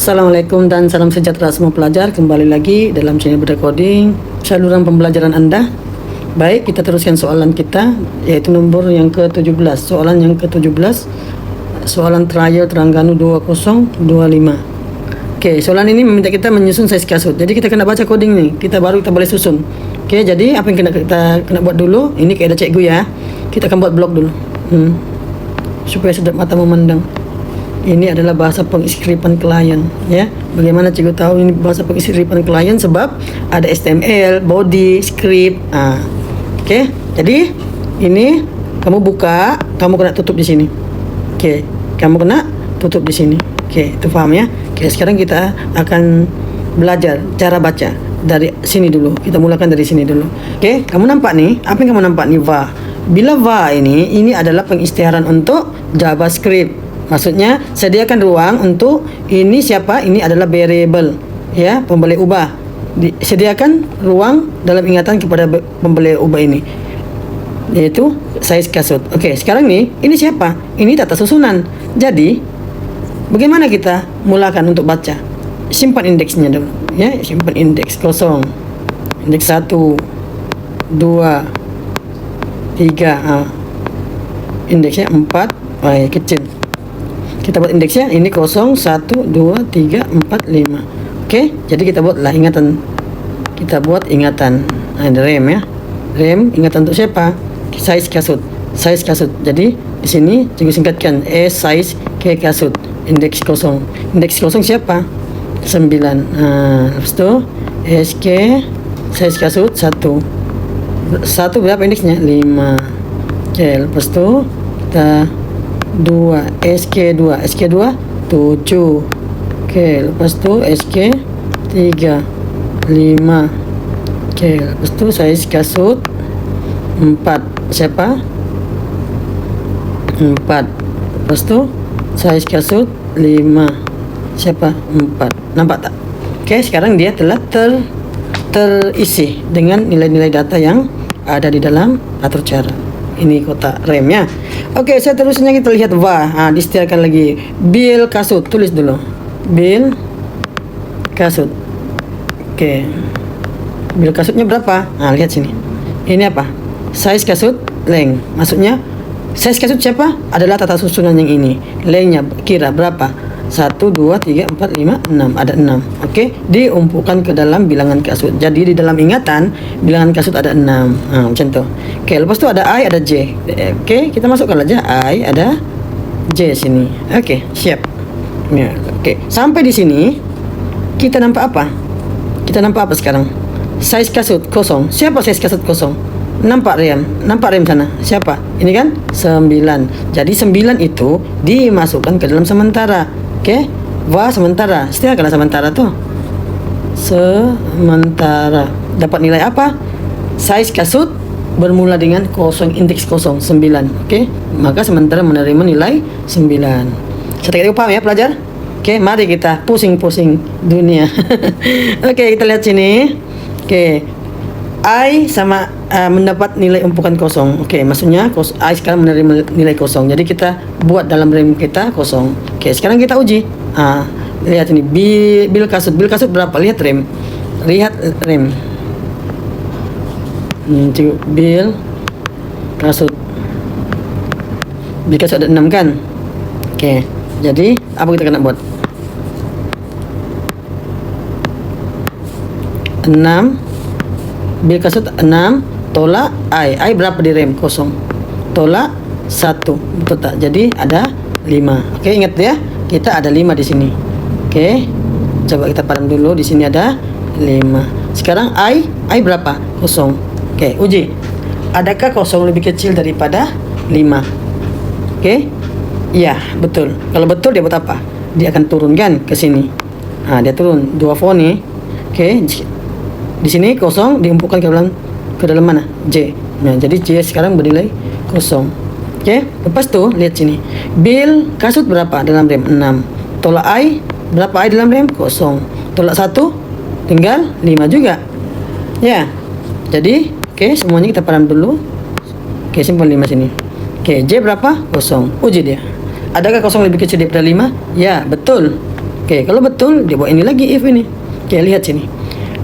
Assalamualaikum dan salam sejahtera semua pelajar. Kembali lagi dalam channel Berdecoding, saluran pembelajaran Anda. Baik, kita teruskan soalan kita, yaitu nomor yang ke-17. Soalan yang ke-17, soalan trial Terengganu 2025. Oke, soalan ini meminta kita menyusun size kasut. Jadi kita kena baca coding nih, kita boleh susun. Oke, jadi apa yang kita kena buat dulu? Ini kayak ada cikgu ya. Kita akan buat blok dulu. Supaya sedap mata memandang. Ini adalah bahasa penginskriptan klien, ya. Bagaimana cikgu tahu ini bahasa penginskriptan klien? Sebab ada HTML, body, script. Oke. Jadi ini kamu buka, kamu kena tutup di sini. Oke, kamu kena tutup di sini. Oke, itu paham ya? Oke, sekarang kita akan belajar cara baca dari sini dulu. Kita mulakan dari sini dulu. Oke, kamu nampak nih? Apa yang kamu nampak nih? Va. Bila va ini adalah pengisytiharan untuk JavaScript. Maksudnya sediakan ruang untuk ini siapa? Ini adalah variable, ya, pemboleh ubah. Sediakan ruang dalam ingatan kepada pemboleh ubah ini, yaitu size kasut. Oke, sekarang nih, ini siapa? Ini tata susunan. Jadi, bagaimana kita mulakan untuk baca? Simpan indeksnya dulu, ya, simpan indeks kosong. Indeks 1, 2, 3, indeksnya 4, kecil. Kita buat indeksnya ini 0, 1, 2, 3, 4, 5. Oke, jadi kita buatlah ingatan. Kita buat ingatan. Ada rem ya. Rem ingatan untuk siapa? Size kasut. Size kasut. Jadi di sini cikgu singkatkan size K kasut. Indeks 0. Indeks 0 siapa? 9. Lepas itu SK size kasut 1. 1 berapa indeksnya? 5. Oke, lepas itu kita 2 SK2 SK2 7. Oke, lepas tu SK3 5. Oke, lepas tu size kasut 4 siapa? 4. Lepas tu size kasut 5 siapa? 4. Nampak tak? Oke, sekarang dia telah terisi dengan nilai-nilai data yang ada di dalam atur cara. Ini kotak remnya. Oke, seterusnya kita lihat va. Disediakan lagi bil kasut. Tulis dulu bil kasut. Oke, bil kasutnya berapa? Lihat sini. Ini apa? Size kasut length. Maksudnya size kasut siapa? Adalah tata susunan yang ini. Lengthnya kira berapa? 1, 2, 3, 4, 5, 6. Ada 6. Oke, diumpukan ke dalam bilangan kasut. Jadi di dalam ingatan bilangan kasut ada 6. Macam tu. Oke, lepas tu ada I, ada J. Oke, kita masukkan aja I, ada J sini. Oke, siap. Ya, oke, sampai di sini kita nampak apa? Kita nampak apa sekarang? Size kasut 0. Siapa size kasut 0? Nampak rem sana. Siapa? Ini kan 9. Jadi 9 itu dimasukkan ke dalam sementara. Oke, va sementara. Setiakanlah sementara tuh. Sementara. Dapat nilai apa? Size kasut bermula dengan 0, indeks 0, 9. Oke, maka sementara menerima nilai 9. Saya paham ya pelajar? Oke, mari kita pusing-pusing dunia. Oke, kita lihat sini. Oke, I sama mendapat nilai umpukan 0. Oke, maksudnya I sekarang menerima nilai 0. Jadi kita buat dalam rem kita 0. Oke, sekarang kita uji. Lihat ini bil kasut. Bil kasut berapa? Lihat rem. Lihat rem. Bil kasut. Bil kasut ada 6 kan? Oke, jadi apa kita kena buat? 6. Bil kasut 6. Tolak I berapa di rem? 0. Tolak 1. Betul tak? Jadi ada 5. Oke, ingat ya. Kita ada 5 di sini. Oke. Coba kita padam dulu. Di sini ada 5. Sekarang I berapa? 0. Oke, uji. Adakah 0 lebih kecil daripada 5? Oke. Iya, betul. Kalau betul dia buat apa? Dia akan turunkan ke sini. Dia turun 2 font nih. Oke. Di sini 0 diumpukan ke dalam mana? J. Nah, jadi J sekarang bernilai 0. Oke, lepas tu lihat sini. Bil kasut berapa dalam rem? 6. Tolak I berapa I dalam rem? 0. Tolak 1 tinggal 5 juga. Ya. Jadi, oke, semuanya kita padam dulu. Oke, simpan 5 sini. Oke, J berapa? 0. Uji dia. Adakah 0 lebih kecil daripada 5? Ya, betul. Oke, kalau betul dia buat ini lagi if ini. Oke, lihat sini.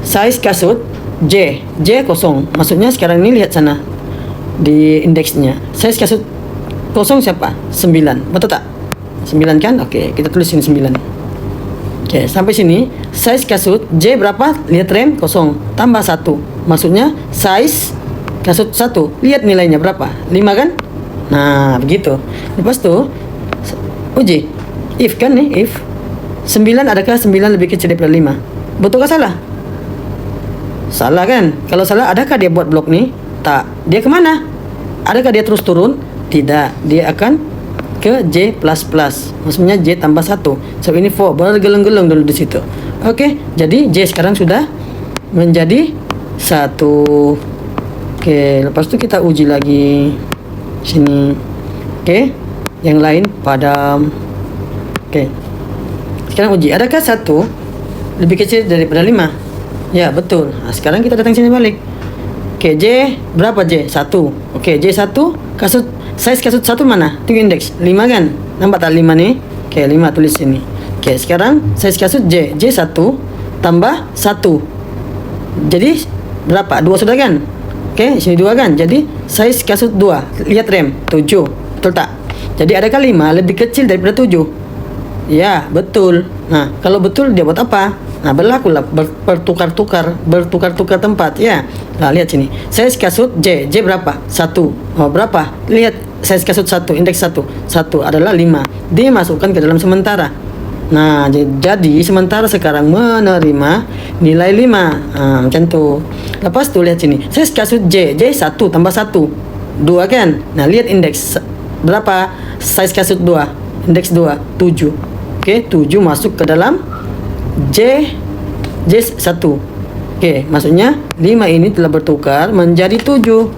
Size kasut J kosong. Maksudnya sekarang ini lihat sana di indeksnya. Size kasut kosong siapa? 9. Betul tak? 9 kan? Oke, kita tulis sini 9. Oke, sampai sini size kasut J berapa? Lihat rem kosong tambah 1. Maksudnya size kasut 1. Lihat nilainya berapa? 5 kan? Nah, begitu. Lepas tu uji. If kan nih, if 9 adakah 9 lebih kecil daripada 5? Betul kah salah? Salah kan? Kalau salah, adakah dia buat blok nih? Tak. Dia kemana? Adakah dia terus turun? Tidak. Dia akan ke J++. Maksudnya J tambah 1. So ini 4 bergeleng-geleng dulu di situ. Oke, jadi J sekarang sudah menjadi 1. Oke, lepas itu kita uji lagi sini. Oke, yang lain padam. Oke, sekarang uji. Adakah 1 lebih kecil daripada 5? Ya, betul. Nah, sekarang kita datang sini balik. Oke, J berapa J? 1. Oke, J1 kasut size kasut 1 mana? Tunggu indeks 5 kan? Nampak tak 5 nih? Oke, 5 tulis sini. Oke, sekarang size kasut J1 tambah 1. Jadi berapa? 2 sudah kan? Oke, sini 2 kan? Jadi size kasut 2. Lihat rem 7. Betul tak? Jadi adakah 5 lebih kecil daripada 7? Ya, betul. Nah, kalau betul dia buat apa? Nah, berlakulah bertukar-tukar tempat ya. Nah, lihat sini. Size kasut J berapa? 1. Oh, berapa? Lihat size kasut 1, indeks 1. 1 adalah 5. Dia masukkan ke dalam sementara. Nah, jadi sementara sekarang menerima nilai 5. Macam tu. Lepas tu lihat sini. Size kasut J 1 tambah 1. 2 kan? Nah, lihat indeks berapa? Size kasut 2. Indeks 2, 7. Oke, 7 masuk ke dalam J1. Oke, maksudnya 5 ini telah bertukar menjadi 7.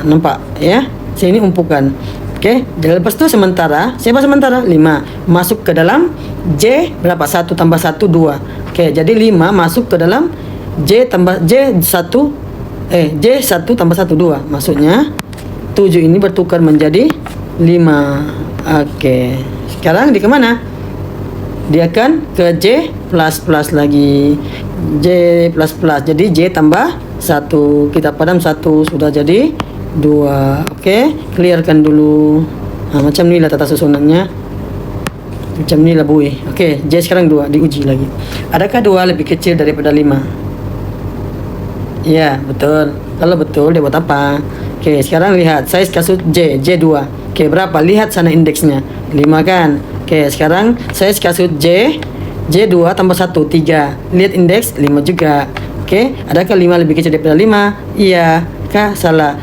Nampak ya? Sini umpukan. Oke, jadi lepas itu sementara, siapa sementara? 5 masuk ke dalam J berapa? 1 tambah 1 2. Oke, jadi 5 masuk ke dalam J tambah J1 tambah 1 2. Maksudnya 7 ini bertukar menjadi 5. Oke. Sekarang di kemana? Dia akan ke J++ lagi. J++. Jadi J tambah 1. Kita padam 1 sudah jadi 2. Oke, clearkan dulu. Macam ni lah tata susunannya. Macam ni lah bui. Oke, J sekarang 2. Diuji lagi. Adakah 2 lebih kecil daripada 5? Ya, betul. Kalau betul dia buat apa? Oke, sekarang lihat size kasut J2. Oke, berapa? Lihat sana indeksnya 5 kan? Oke, sekarang size kasut J2 tambah 1 3. Lihat indeks 5 juga. Oke, adakah 5 lebih kecil daripada 5? Iya. Kah? Salah.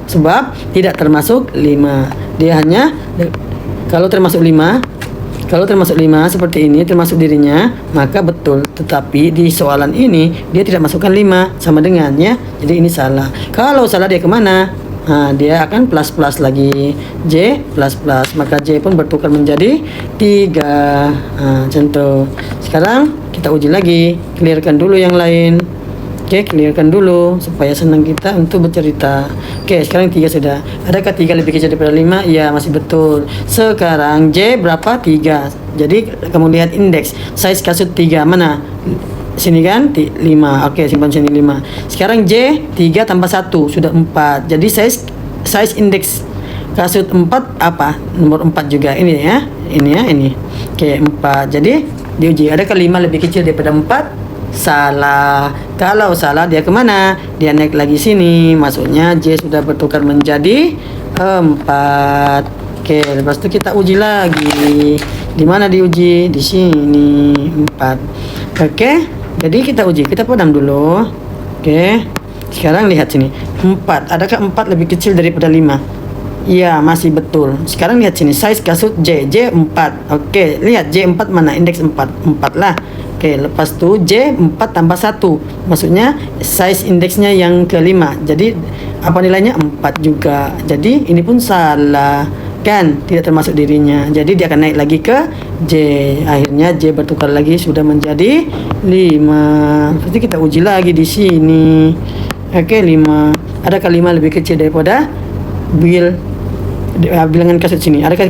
Sebab tidak termasuk 5. Dia hanya kalau termasuk 5 seperti ini termasuk dirinya, maka betul. Tetapi di soalan ini dia tidak masukkan 5 sama dengan ya. Jadi ini salah. Kalau salah dia kemana? Dia akan plus lagi J++, maka J pun bertukar menjadi 3. Macam tu. Sekarang kita uji lagi, clearkan dulu yang lain. Oke, clearkan dulu supaya senang kita untuk bercerita. Oke, sekarang 3 sudah. Adakah 3 lebih kecil daripada 5? Ya, masih betul. Sekarang J berapa? 3. Jadi kamu lihat indeks size kasut 3 mana? Sini kan 5. Oke, simpan sini 5. Sekarang J 3 tambah 1 sudah 4. Jadi size indeks kasut 4 apa? Nomor 4 juga ini ya. Ini. Oke, 4. Jadi diuji adakah 5 lebih kecil daripada 4? Salah. Kalau salah dia kemana? Dia naik lagi sini. Maksudnya J sudah bertukar menjadi 4. Oke, lepas itu kita uji lagi. Di mana diuji? Di sini 4. Oke. Jadi kita uji, kita padam dulu. Oke. Sekarang lihat sini. 4. Adakah 4 lebih kecil daripada 5? Iya, masih betul. Sekarang lihat sini, size kasut J4. Oke, lihat J4 mana? Indeks 4. 4 lah. Oke, lepas tu J4 tambah 1. Maksudnya size indeksnya yang ke-5. Jadi apa nilainya? 4 juga. Jadi ini pun salah. Kan tidak termasuk dirinya. Jadi dia akan naik lagi ke J. Akhirnya J bertukar lagi sudah menjadi 5. Nanti kita uji lagi di sini. Oke, 5. Adakah 5 lebih kecil daripada bilangan kasut sini? Adakah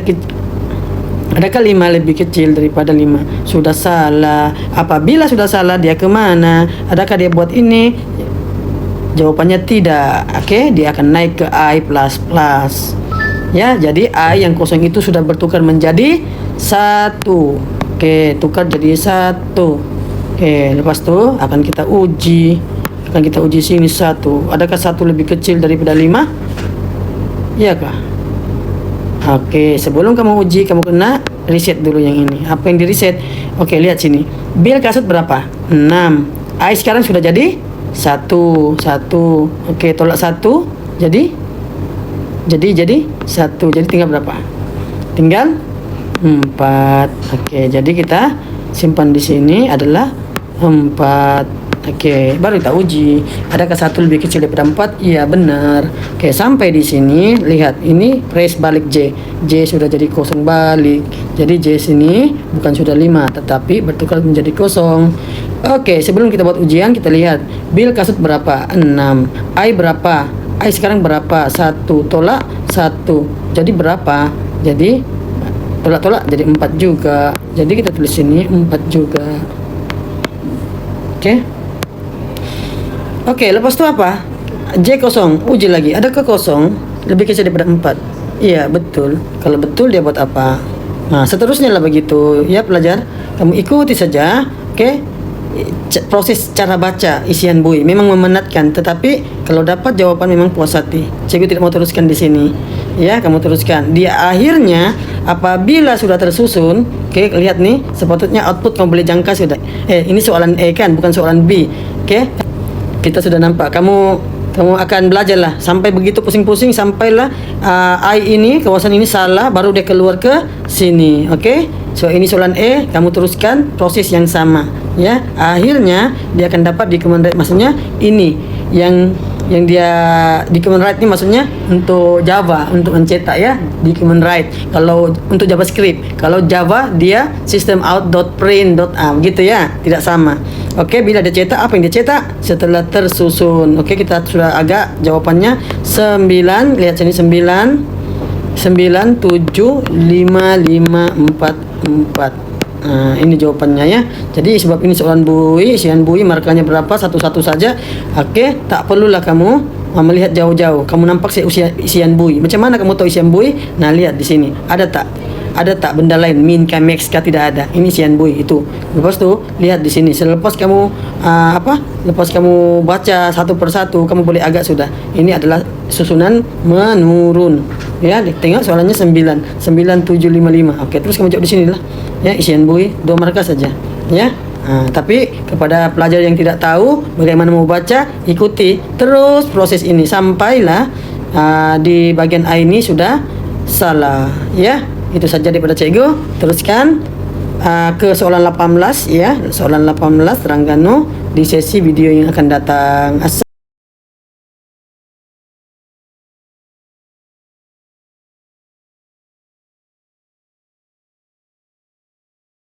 Adakah 5 lebih kecil daripada 5? Sudah salah. Apabila sudah salah, dia kemana? Adakah dia buat ini? Jawabannya tidak. Oke, dia akan naik ke I++. Ya, jadi I yang kosong itu sudah bertukar menjadi 1. Oke, tukar jadi 1. Oke, lepas itu akan kita uji. Sini 1. Adakah 1 lebih kecil daripada 5? Iya kah? Oke, sebelum kamu uji, kamu kena reset dulu yang ini. Apa yang di reset? Oke, lihat sini. Bil kasut berapa? 6. I sekarang sudah jadi 1. Oke, tolak 1. Jadi 1. Jadi tinggal berapa? Tinggal 4. Oke, jadi kita simpan di sini adalah 4. Oke, baru kita uji. Adakah 1 lebih kecil daripada 4? Iya, benar. Oke, sampai di sini lihat ini press balik J. J sudah jadi kosong balik. Jadi J sini bukan sudah 5 tetapi bertukar menjadi kosong. Oke, sebelum kita buat ujian kita lihat bil kasut berapa? 6. I berapa? I sekarang berapa? 1 tolak 1. Jadi berapa? Jadi tolak-tolak jadi 4 juga. Jadi kita tulis sini 4 juga. Oke, lepas itu apa? J kosong, uji lagi. Adakah kosong lebih kecil daripada 4? Iya, betul. Kalau betul dia buat apa? Nah, seterusnya lah begitu. Ya, pelajar, kamu ikuti saja. Oke. Proses cara baca isian buih memang memenatkan, tetapi kalau dapat jawaban memang puas hati. Cikgu tidak mau teruskan di sini. Ya, kamu teruskan. Di akhirnya apabila sudah tersusun, oke, lihat nih, sepatutnya output kamu boleh jangka sudah. Ini soalan E kan, bukan soalan B. Oke. Kita sudah nampak. Kamu akan belajar lah sampai begitu pusing-pusing sampailah I ini kawasan ini salah, baru dia keluar ke sini. Oke. So ini soalan E, kamu teruskan proses yang sama. Ya, akhirnya dia akan dapat di command write, maksudnya ini yang dia di command write ini maksudnya untuk Java, untuk mencetak ya di command write. Kalau untuk JavaScript, kalau Java dia system out.print.a gitu ya, tidak sama. Oke, bila dia cetak, apa yang dia cetak setelah tersusun? Oke, kita sudah agak jawabannya 9, lihat sini 9 7 5 5 4 4. Nah, ini jawabannya ya. Jadi sebab ini soalan buih, isian buih markanya berapa, satu-satu saja. Oke, tak perlulah kamu melihat jauh-jauh. Kamu nampak isian buih. Macam mana kamu tahu isian buih? Nah, lihat di sini. Ada tak benda lain, min kah, max kah? Tidak ada. Ini isian buih itu. Lepas tu lihat di sini. Selepas kamu lepas kamu baca satu persatu, kamu boleh agak sudah. Ini adalah susunan menurun. Ya, tengok soalannya 9 7 5 5. Oke, terus kamu jawab di sini lah. Ya, isian buih 2 markah saja. Ya. Tapi kepada pelajar yang tidak tahu bagaimana mau baca, ikuti terus proses ini sampailah di bagian A ini sudah salah. Ya, itu saja daripada cikgu. Teruskan ke soalan 18 ya. Soalan 18 Terengganu di sesi video yang akan datang.